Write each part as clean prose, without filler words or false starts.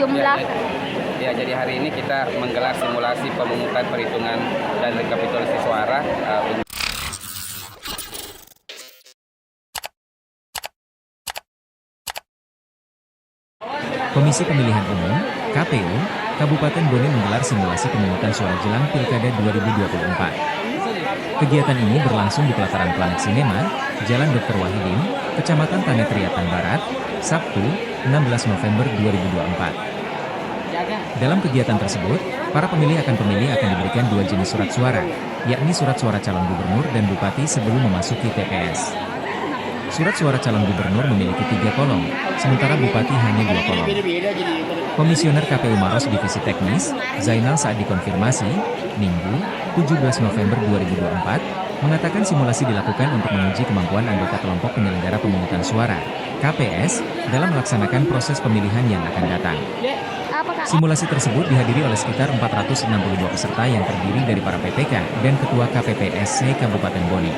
jumlah. Jadi hari ini kita menggelar simulasi pemungutan perhitungan dan rekapitulasi suara. Komisi Pemilihan Umum, KPU, Kabupaten Bone menggelar simulasi pemungutan suara jelang Pilkada 2024. Kegiatan ini berlangsung di pelataran Planet Cinema, Jalan Dr. Wahidin, Kecamatan Tanah Kriatan Barat, Sabtu, 16 November 2024. Dalam kegiatan tersebut, para pemilih akan diberikan dua jenis surat suara, yakni surat suara calon gubernur dan bupati sebelum memasuki TPS. Surat suara calon gubernur memiliki 3 kolom, sementara bupati hanya 2 kolom. Komisioner KPU Maros Divisi Teknis, Zainal saat dikonfirmasi, Minggu, 17 November 2024, mengatakan simulasi dilakukan untuk menguji kemampuan anggota kelompok penyelenggara pemungutan suara, KPS, dalam melaksanakan proses pemilihan yang akan datang. Simulasi tersebut dihadiri oleh sekitar 462 peserta yang terdiri dari para PPK dan Ketua KPPSC Kabupaten Bone.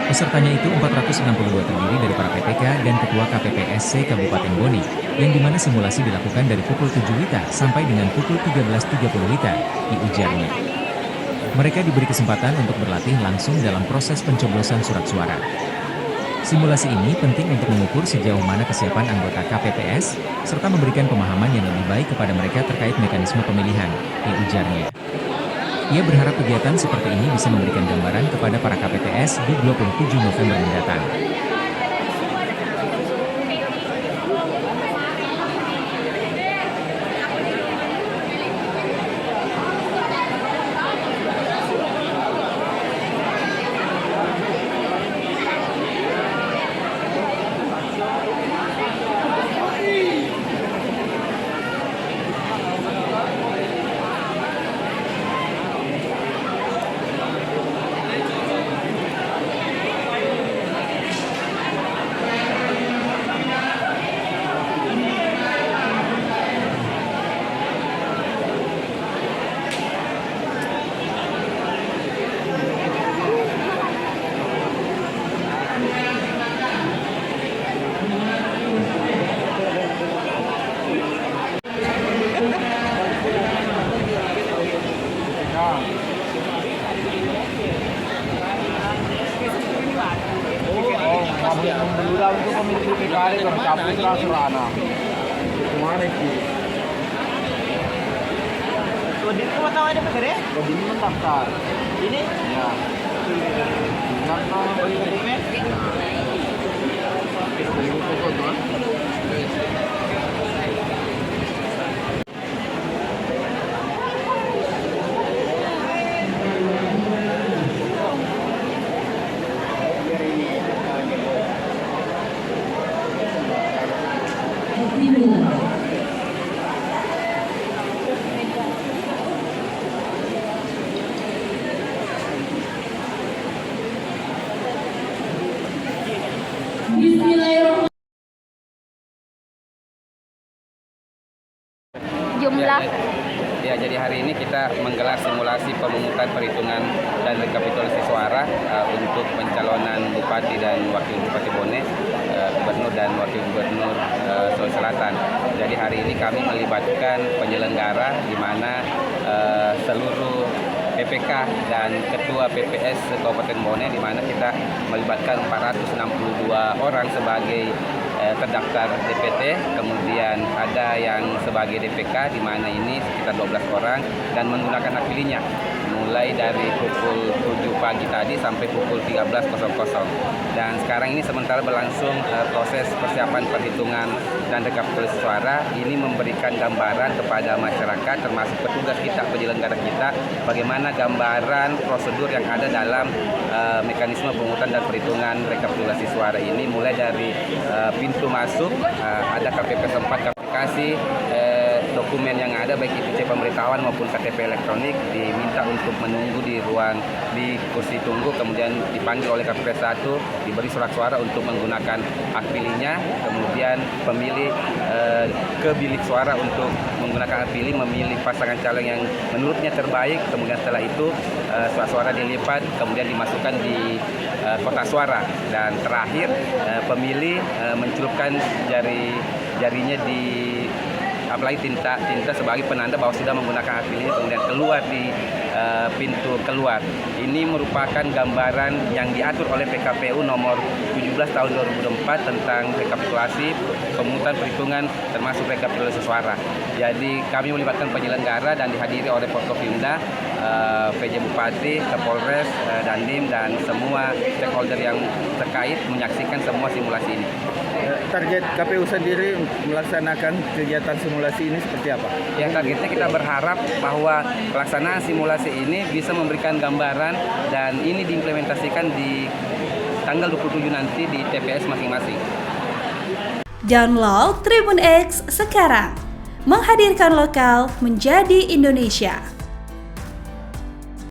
Pesertanya itu 462 terdiri dari para PPK dan Ketua KPPSC Kabupaten Bone, yang dimana simulasi dilakukan dari pukul 7 WITA sampai dengan pukul 13.30 WITA, diujarnya. Mereka diberi kesempatan untuk berlatih langsung dalam proses pencoblosan surat suara. Simulasi ini penting untuk mengukur sejauh mana kesiapan anggota KPPS, serta memberikan pemahaman yang lebih baik kepada mereka terkait mekanisme pemilihan, diujarnya. Ia berharap kegiatan seperti ini bisa memberikan gambaran kepada para KPPS di 27 November mendatang. Udah untuk pemilih PKD tercapai Serana. Kemana itu? Kodin itu tahu ada PKD? Kodin itu mendaftar. Ini? Ya. Karena dokumen. Jumlah. Jadi hari ini kita menggelar simulasi pemungutan perhitungan dan rekapitulasi suara untuk pencalonan Bupati dan Wakil Bupati Bone, Gubernur dan Wakil Gubernur Sulawesi Selatan. Jadi hari ini kami melibatkan penyelenggara di mana seluruh PPK dan Ketua PPS Kabupaten Bone, di mana kita melibatkan 462 orang sebagai terdaftar DPT, kemudian ada yang sebagai DPK, di mana ini sekitar 12 orang, dan menggunakan hak pilihnya mulai dari pukul 7 pagi tadi sampai pukul 13.00. Dan sekarang ini sementara berlangsung proses persiapan perhitungan dan rekapitulasi suara. Ini memberikan gambaran kepada masyarakat, termasuk petugas kita, penyelenggara kita, bagaimana gambaran prosedur yang ada dalam mekanisme pemungutan dan perhitungan rekapitulasi suara ini, mulai dari pintu masuk, ada KPP tempat aplikasi, dokumen yang ada baik itu C pemberitahuan maupun KTP elektronik, diminta untuk menunggu di kursi tunggu, kemudian dipanggil oleh KPP 1, diberi surat suara untuk menggunakan hak pilihnya, kemudian pemilih ke bilik suara untuk menggunakan hak pilih, memilih pasangan calon yang menurutnya terbaik, kemudian setelah itu surat suara dilipat, kemudian dimasukkan di kotak suara, dan terakhir pemilih mencelupkan jarinya di apalagi tinta sebagai penanda bahwa sudah menggunakan hak pilihnya, kemudian keluar di pintu keluar. Ini merupakan gambaran yang diatur oleh PKPU nomor 17 tahun 2004 tentang rekapitulasi pemungutan perhitungan termasuk rekapitulasi suara. Jadi kami melibatkan penyelenggara dan dihadiri oleh Forkopimda, PJ Bupati, Kapolres, Dandim dan semua stakeholder yang terkait menyaksikan semua simulasi ini. Target KPU sendiri melaksanakan kegiatan simulasi ini seperti apa? Ya, targetnya kita berharap bahwa pelaksanaan simulasi ini bisa memberikan gambaran dan ini diimplementasikan di tanggal 27 nanti di TPS masing-masing. Download Tribun X sekarang, menghadirkan lokal menjadi Indonesia.